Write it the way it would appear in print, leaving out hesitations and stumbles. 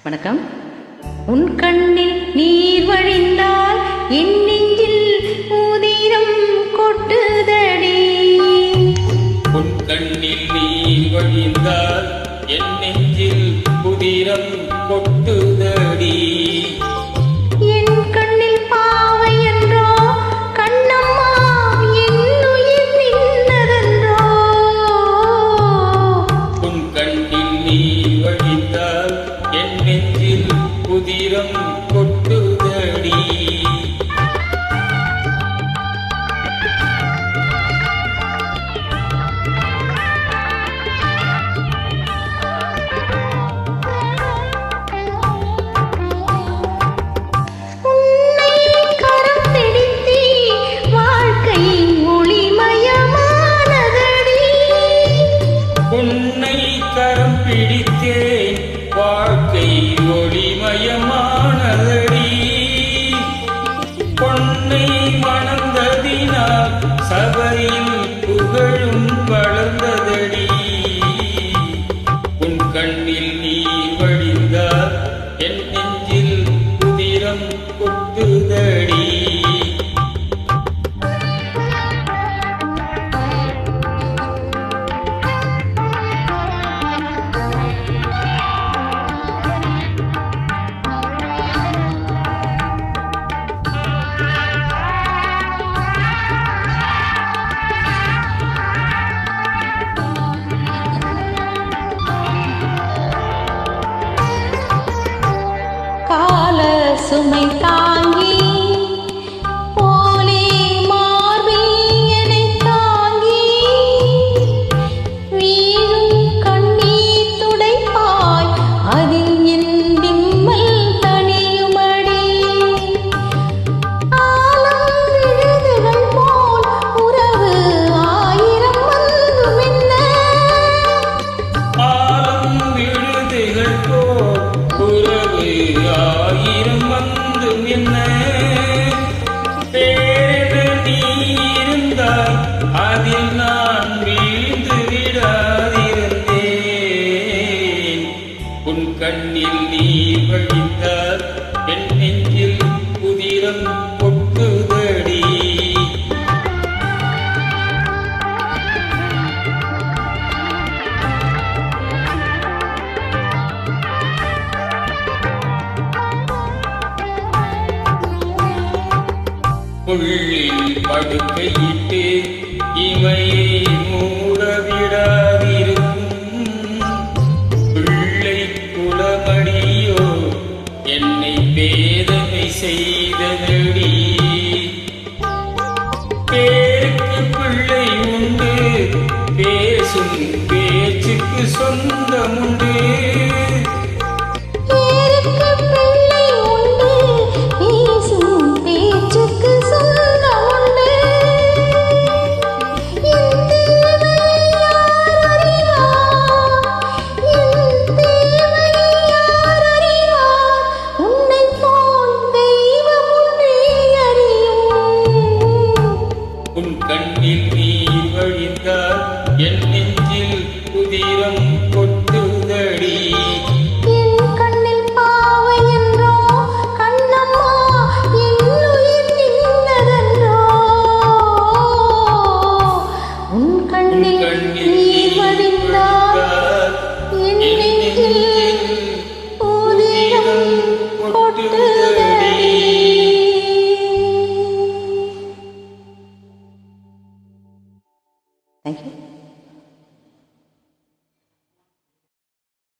வணக்கம். உன் கண்ணில் நீர் வழிந்தால் என் நெஞ்சில் உதிரம் கொட்டுதடி. உன் கண்ணில் நீர் வழிந்தால் என் நெஞ்சில் உதிரம் கொட்டுதடி. என் கண்ணில் பாவை என்றோ கண்ணம்மா என் உயிர் நின்னதென்றோ. உன் கண்ணில் நீர் வழிந்தால் என் நெஞ்சில் உதிரம் கொட்டுதடி. உன்னை கரம் பிடித்தேன் வாழ்க்கை ஒளிமயமானதடி. பொன்னை மணந்ததினால் சபையில் புகழும் வளர்ந்ததடி. உன் கண்ணில் நீர் வழிந்தால் என் நெஞ்சில் உதிரம் கொட்டுதடி. சுமை தாங்கி போலே மார்பியனை தாங்கி வீழும் கண்ணீர் துடைப்பாய் அதில் என் விம்மல் தனியுமடி. ஆலம் விழுதுகள் போல் உறவு ஆயிரம் வந்தும் என்ன. ஆலம் விழுதுகள் போல் உறவு ஆயிரம் வந்தும் என்ன. பேரென நீ இருந்தால் அதில் நான் வீழ்ந்து விடாதிருந்தேன். உன் கண்ணில் நீர் வழிந்தால் என் நெஞ்சில் உதிரம் கொட்டுதடி. உள்ளில் படுக்கையிட்டு இமையை மூடவிடாதிருக்கும் பிள்ளை குலமடியோ என்னை வேதனை செய்ததடி. பேருக்கு பிள்ளை உண்டு, பேசும் பேச்சுக்கு சொந்தமுண்டு. உன் கண்ணில் நீர் வழிந்தால் என் நெஞ்சில் உதிரம் கொட்டுதடி. என் கண்ணில் பாவை என்றோ கண்ணம்மா என் உயிர் நின்னதென்றோ. உன் கண்ணில் நீர் வழிந்தால் என் நெஞ்சில் உதிரம் கொட்டுதடி. Thank you.